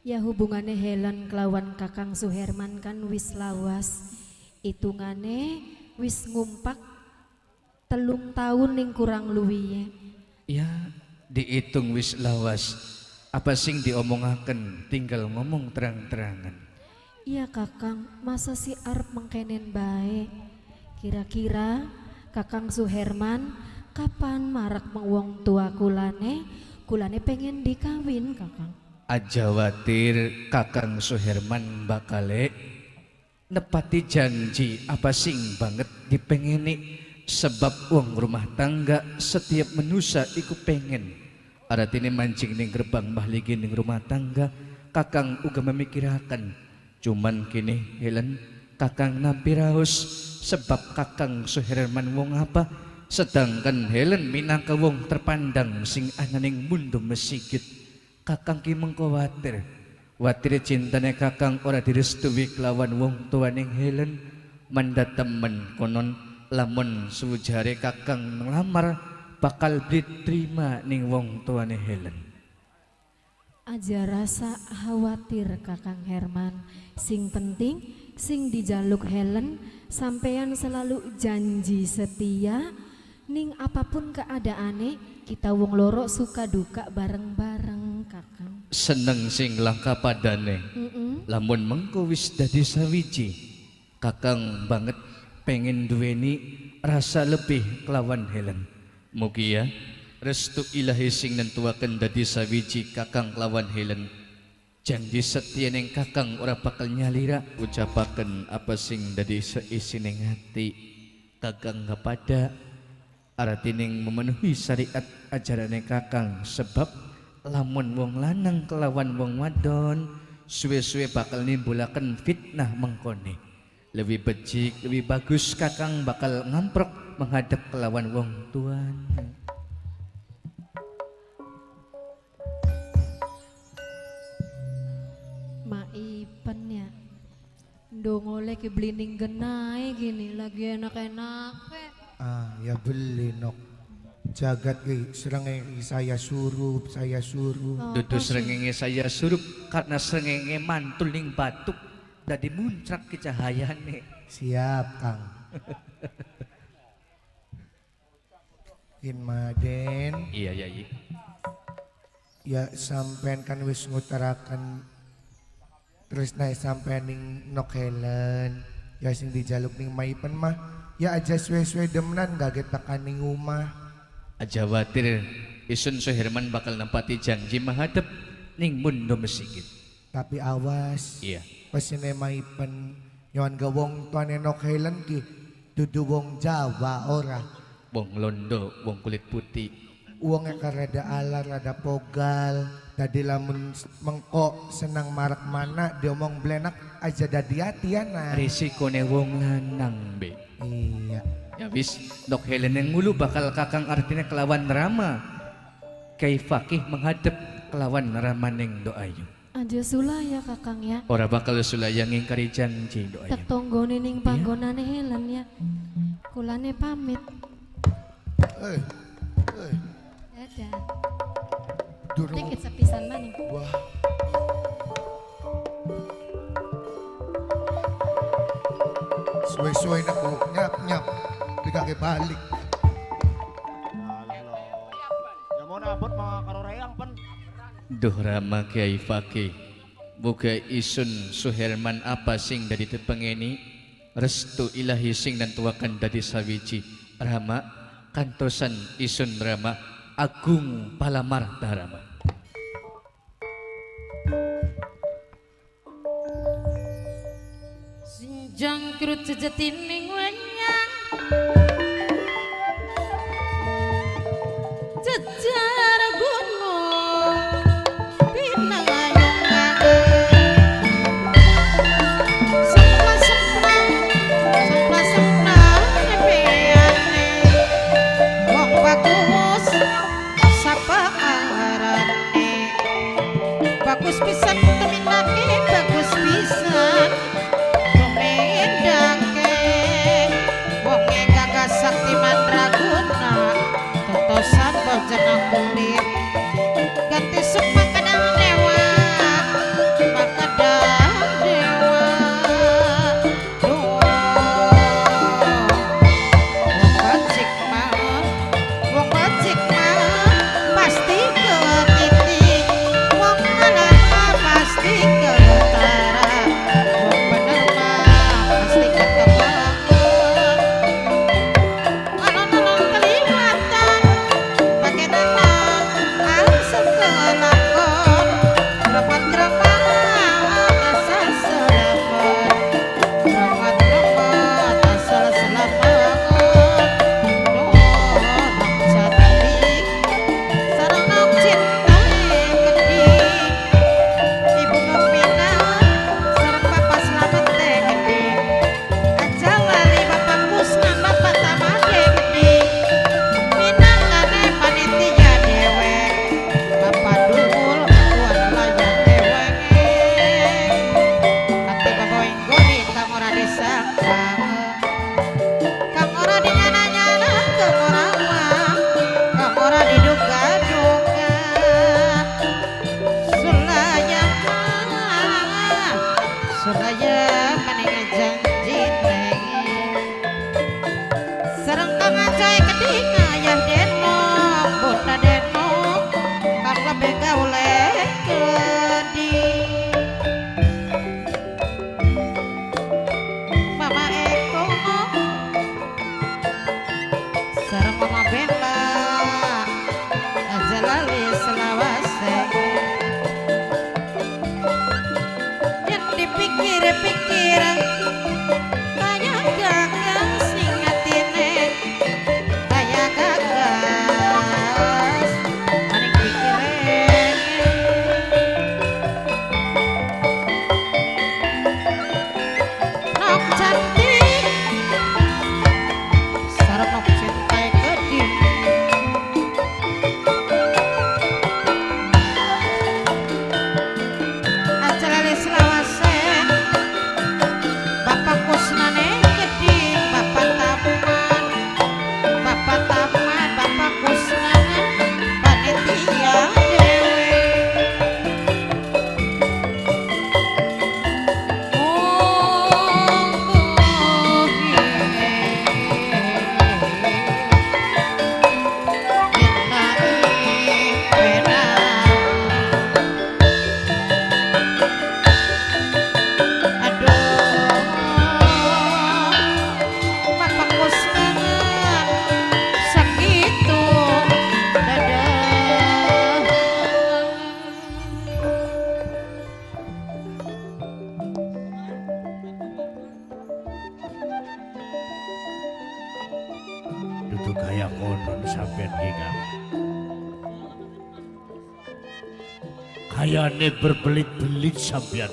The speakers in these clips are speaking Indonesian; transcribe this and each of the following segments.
Ya hubungannya Helen kelawan Kakang Suherman kan wis lawas. Hitungane wis ngumpak 3 tahun ning kurang luwihe. Ya dihitung wis lawas. Apa sing diomongaken tinggal ngomong terang-terangan. Iya Kakang, masa si arep mengkenen bae. Kira-kira Kakang Suherman kapan marak wong tua kulane pengen dikawin Kakang. Aja watir Kakang Suherman bakale nepati janji apa sing banget dipengeni, sebab uang rumah tangga setiap manusia iku pengen. Artine mancing ning gerbang mahligi ning rumah tangga Kakang uga memikirakan. Cuman kini Helen Kakang nampi raos sebab Kakang Suherman wong apa, sedangkan Helen minangka wong terpandang sing ananing mundo mesigit. Kakang ki mengkhawatir watir cintane Kakang ora direstui kelawan wong tuaning Helen. Manda temen konon lamun sujare Kakang ngelamar bakal diterima ning wong tuane Helen. Aja rasa khawatir Kakang Herman. Sing penting sing dijaluk Helen sampean selalu janji setia ning apapun keadaane kita wong loro suka duka bareng-bareng Kakang. Seneng sing langka padane. Lamun mengko wis dadi sawiji Kakang banget pengen duweni rasa lebih kelawan Helen. Mugi ya restu ilahi sing nentuaken dadi sawiji Kakang kelawan Helen. Janji setia ning Kakang ora bakal nyalira. Ucapaken apa sing dadi seisining hati Kakang kepada artining memenuhi syariat ajarane Kakang. Sebab lamun wong lanang kelawan wong wadon suwe-suwe bakal nimbulaken fitnah mengkone. Lebih becik, lebih bagus Kakang bakal ngamprok menghadap kelawan wong tuan. Maipen ya ndongole ki blining genai gini lagi enak-enak. Ya beli nok jagat serengenge saya surup Dudu srengenge saya surup karena srengenge mantul ning batuk dadi muncrak ke cahayane. Siap Kang. In Maden. Iya ya iya. Ya sampean kan wis ngutarakan terus naik sampean ning nok Helen. Ya sing dijaluk ning Maipen mah ya aja suwe-suwe demenan gaget tekan ning omah. Aja watir isun Suherman bakal nempati janji menghadap ning mundo mesigit. Tapi awas. Iya. Pesine Maipen nyawan ga wong tuane nok Helen ki dudu wong Jawa ora. Wong Londo, wong kulit putih. Uangnya karada alar, rada pogal. Tadi lamun mengko senang marak mana diomong belenak aja dadi hatiana. Risikone wong lanang be. Iya. Ya wis, Dok Helen yang mulu bakal Kakang artinya kelawan Rama. Kay Fakih menghadap kelawan Rama neng doayu. Aja sulaya Kakang ya. Ora bakal sulayang ingkari janji doayu. Tak tonggone ning panggonane Helen ya. Kulane pamit. Dadah. Durung. Dikit sepisan maning. Wah. Suwe-suwe nak nyap-nyap dikake balik. Ya mau nabot mga karoreyang pen. Duh Rama Kiai Fakih. Muga isun Suherman apa sing dari tepengeni restu ilahi sing nantuakan dari sawiji. Rama kantosan isun Rama agung palamarta Rama. Sinjang kerut sejatining wanyang jejar gunung pinangayungan sempla-sempla nyepeane wong bagus sapa arane bagus pisan teminake bagus pisan sakti mandraguna totosan bojana kulit ganti sukma kadang dewa kaya konon sampean ki Kang. Kayane berbelit-belit sampean.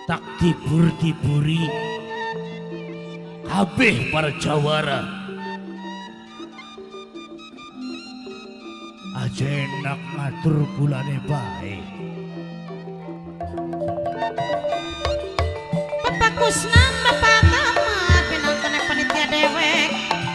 Tak tibur-tiburi kabeh para jawara. Aja enak ngatur kulane bae. Bapak Kusnan, Bapak Tamat, pinangkene panitia dewek,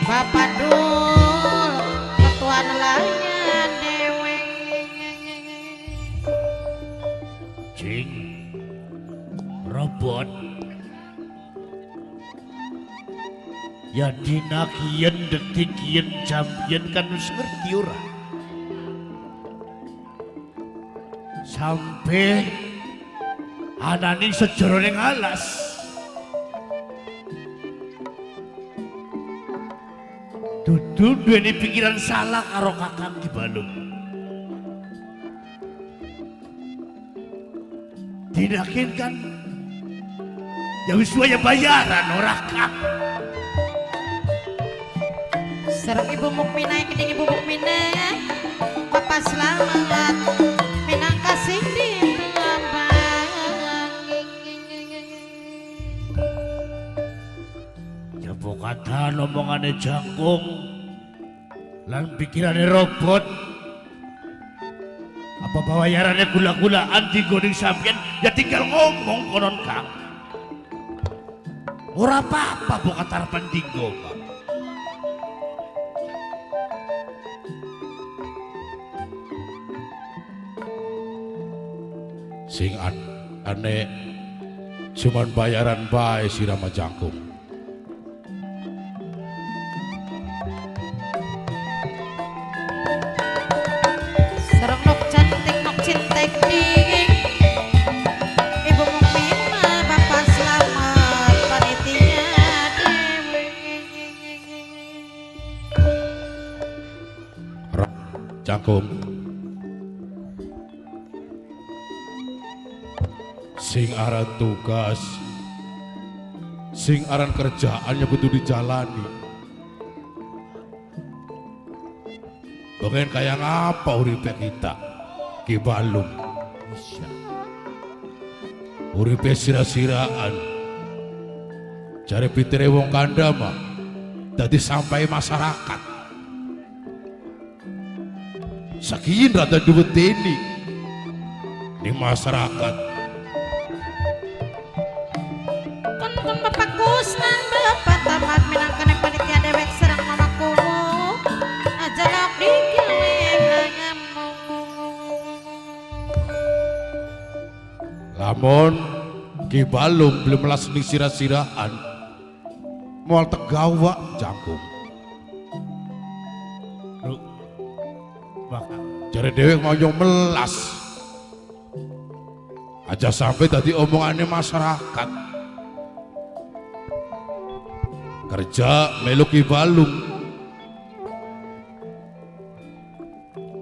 Bapak Dul, ketua nelayan dewek. Cing, robot. Ya dina kian detik kian jam kian kan wis ngerti ora. Sampai anani sejroning alas. Dudu duweni pikiran salah karo Kakang Ki Balung. Dinakin kan ya wis waya bayaran ora Kang. Serang Ibu Mukminah, kening Ibu Mukminah, Bapak Selamat, pinang kasih di Ya kata omongane jangkung lan pikirane robot. Apa bawayarannya gula-gulaan di goding sampean ya tinggal ngomong konon Kang. Ora apa-apa bukan tarapan dinggo Pak. Sing aneh cuman bayaran bae sirama jangkung. serang nok cantik nok cintek ding Ibu Mukminah, Bapak Selamat, panitia dewek. Jangkung sing aran tugas sing aran kerjaannya kudu dijalani. Pengen kayak ngapa uripe kita Ki Balung. Uripe sira-siraan cari pitire wong kanda mah dadi sampai masyarakat sakiin rada duwet ini di masyarakat. Kon Bapak Kusnan, Bapak Tamat, minangkene panitia dewek serang Mama Kumu, ajalak dikiling nangamu. Lamun Ki Balung belum melas ning sira-siraan moal tegawa jangkung. Jare dhewek mau nyong melas aja sampai tadi omongannya masyarakat kerja melu Ki Balung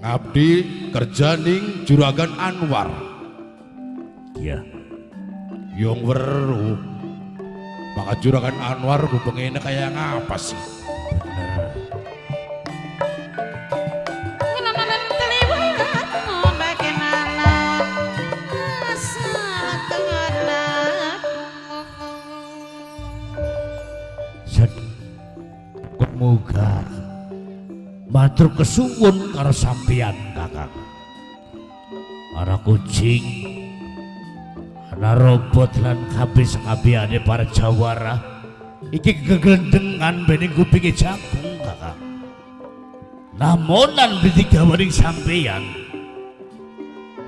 ngabdi kerja ning Juragan Anwar. Ya, Yung weru maka Juragan Anwar hubungannya kayak ngapa sih? Ngelamalan keliwatmu bagaimana asal kehendak. Muga matur kesuwun karo sampeyan Kakang. Ana kucing, ana robot lan kabeh sakabehane para jawara iki geglendengan bening kupinge jangkung Kakang. Namonan digawaning sampeyan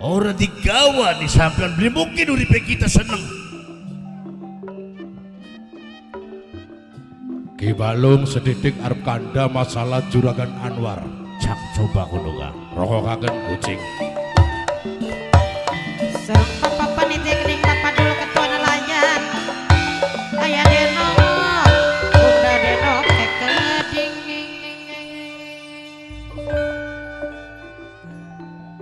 ora digawa ni sampeyan beli mungkin uripe kita seneng. Ki Balung sedidik arep kanda masalah Juragan Anwar. Cak coba kono Kang. Rokokaken kucing. Serang Bapak panitia kening Bapak dulu ketua nelayan. Ayah Deno, Bunda Deno kekeding.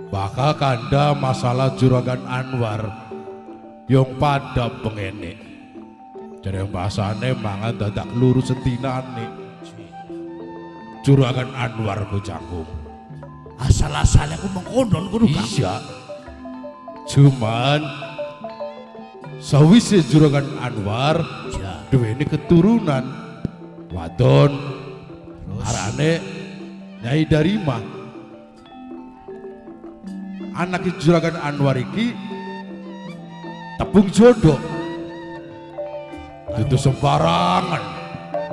Bakal kanda masalah Juragan Anwar yang pada pengene Jadi bahasane mangan dadak lurus sentinane. Juragan Anwar ku Canggung. Asal-asalnya aku mengkonon kudu Kang. Iya. Cuman sawise Juragan Anwar Ya. duweni keturunan wadon arane Nyai Darima. Anak Juragan Anwar iki tepung jodoh. Itu sembarangan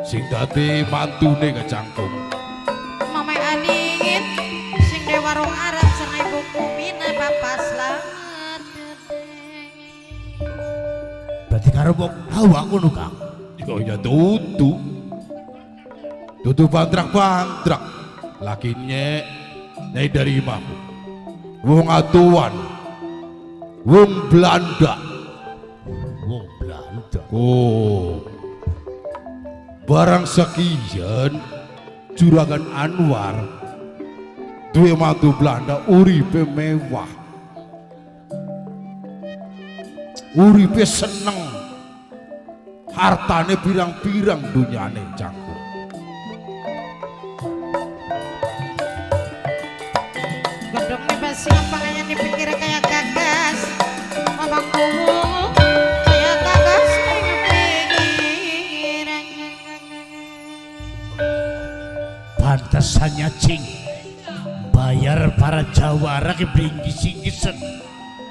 sing dadi mantune ke Canggung. Mama aningit sing di warung Arab sengai buku mina bapak selamat. Berarti karo wong Hawa ngono Kang. Oh ya tutu bantrak lakinya Nyai Darima wong atuan wong Belanda. Wong Belanda. Oh, barang sekian Juragan Anwar duwe mantu Belanda uripe mewah, uripe seneng, hartane pirang-pirang dunyane Canggung. Godong nih basi ngapain dipikir kayak gagas. Mama kumu kayak gagas ngepikir. Pantesannya cing bayar para jawara ke beringgis-inggisan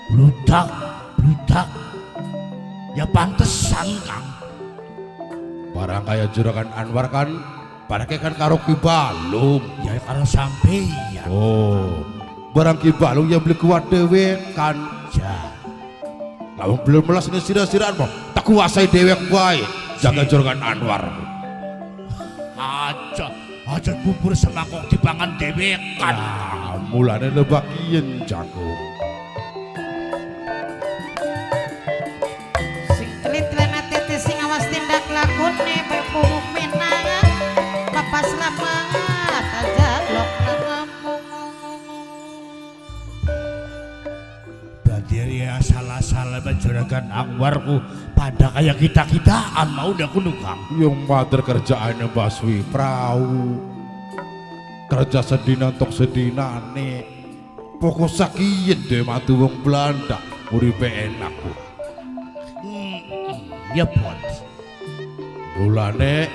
bludak ya pantesan Kang. Barang kayak Juragan Anwar kan barangnya kan karo Ki Balung. Ya kalau sampeyan Oh, barang Ki Balung yang beli kuat dewek kan. ya Lalu belum melas ini sira-siraan mau tak kuasai dewek baik jaga Juragan Anwar. aja bubur semangkok dipangan dewekan. Ah, mulane lebakian Canggung. Sing telit-telit tete sing awas tindak lakune bebu mukmina. Bapak selamat aja lok Berarti ya salah-salah Juragan Anwarku pada kayak kita-kitaan mau udah kudu Kang. Yang mater kerjaannya baswi perahu kerja sedina untuk sedinane pokok sakit deh matu wong Belanda uripe enak ku. Ya buat Mulane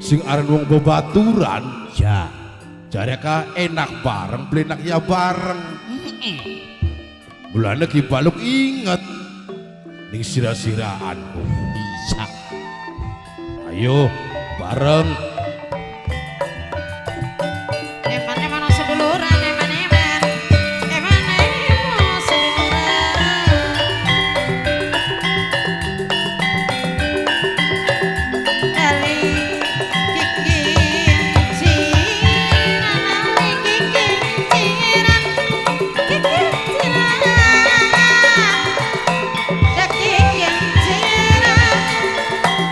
sing aran wong bebaturan ya jareka enak bareng belenak ya bareng. Mulane Ki Balung inget ning sira-siraanku. bisa. Ayo bareng. Eman seduluran eman seduluran. Dari kiki ciran, kiki ciran, kiki ciran, kiki ciran,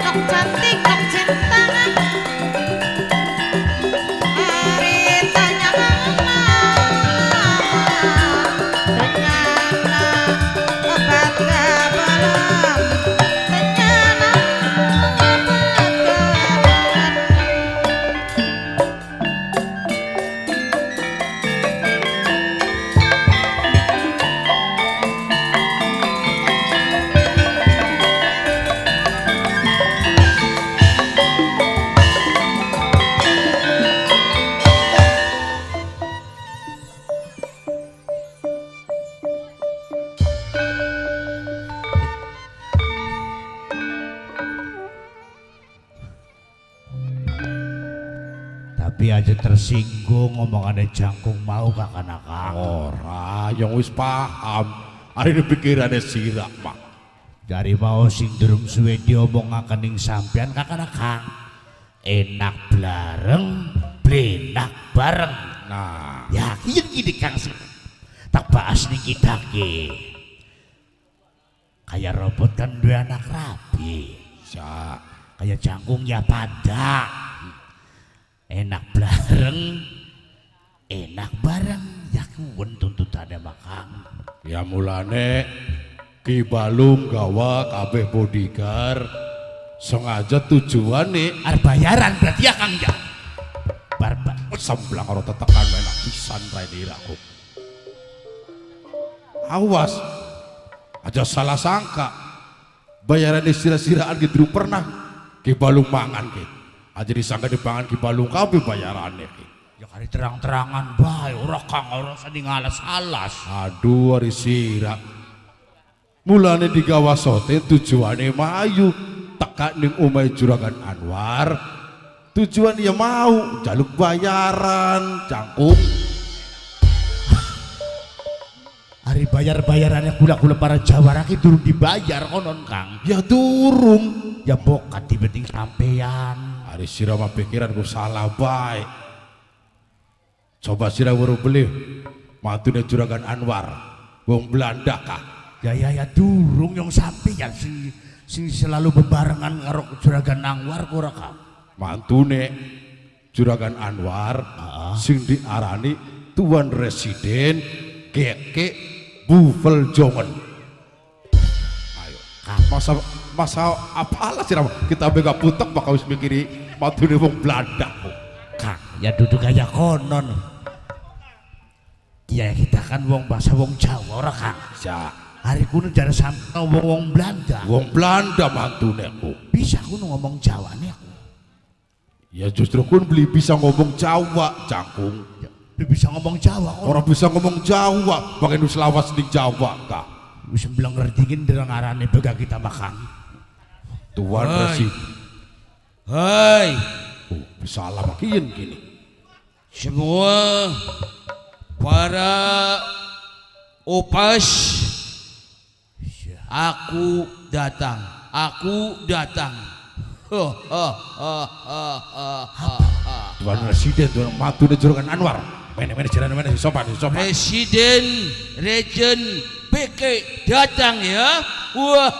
nok cantik nok cinta. Tapi aja tersinggung ngomongannya Jangkung mau kakak-kakak. Ora yang wis paham. Ari pikirannya sirak mak. Dari mau sing durung suwe diomongaken ning sampean kakak-kakak. Enak bareng, blenak bareng. Nah, Yakin gini Kang sih. Tak bahas nih kita ki. Kayak robot kan dua anak rapi. ya Kayak Jangkung ya pada. Enak bareng ya kuwen tuntutannya makang. ya mulane Ki Balung gawa kabeh bodyguard sengaja tujuannya arep bayaran berarti ya Kang ya. Barbar. semblang karo tetekan enak pisan raine aku. Awas. Aja salah sangka. Bayaran sira-siraan gitu pernah ki balung mangan ki. Aja disangka dipangan ki balung kabeh bayarannya ki. Ya kali terang-terangan bae ora Kang ora sandi ngalas-alas. Aduh ari sira. Mulane digawa sote tujuane mayu teka ning omahe Juragan Anwar. Tujuan ya mau jaluk bayaran cangkung. Hari bayar-bayarannya gula-gula para Jawara ki durung dibayar konon Kang. Ya durung. Ya bokat dibeting sampean. Hari sira mah pikiranku salah bae. Coba sira weruh beli matune Juragan Anwar. Wong Belanda kah? Ya durung yang sampean sing selalu bebarengan karo Juragan Anwar ora Kang. Mantune Juragan Anwar sing diarani Tuan Residen Keke Buveljongen. Ayo masa apalah sih kita bega putek bakal wis mikiri matune wong Belanda kok. Kang ya duduk aja konon. Ya kita kan wong bahasa wong Jawa ora Kang. Ya Hari kuno jangan sampai wong Belanda. wong Belanda mantune aku. Bisa kuno ngomong Jawa nih aku. Ya justru kun beli bisa ngomong Jawa cangkung. Ya, bisa ngomong Jawa kok. Orang bisa ngomong Jawa, pakai nu selawas di Jawa kah? Bisa bilang ngertiin dengan arane bega kita makan. Tuan Residen. Hai, Bisa lamakin gini. semua para opas, aku datang. Tuan Residen, Tuan Matune Juragan Anwar. Mana jalan mana sopan. Presiden Regen PK datang ya. Wah.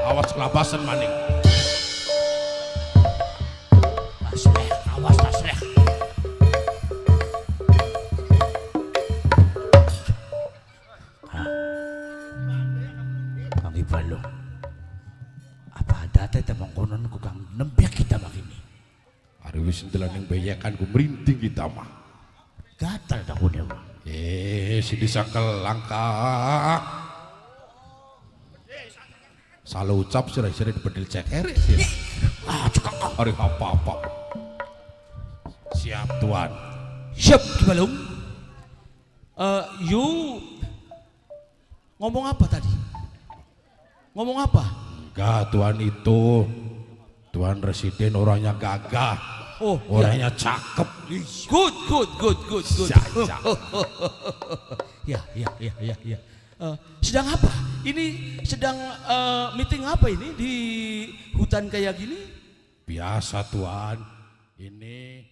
Awas kelabasan maning. Tasleh, awas tasleh. Kang Ibalo. Apa ada teh temong konon ku Kang nempiak kita begini. Hari wis ndelaning bayakan ku merinding kita mah. Gatal dah kuda. Si disangkel langkah. Salah ucap sira-sira dibedil ceker sih. Hari apa-apa. Siap Tuan. Siap Kibalung. You ngomong apa tadi? Ngomong apa? Enggak Tuan itu. Tuan Residen orangnya gagah. Oh, Orangnya cakep. good. Ya. Sedang apa? Ini sedang meeting apa ini di hutan kayak gini? Biasa Tuan. Ini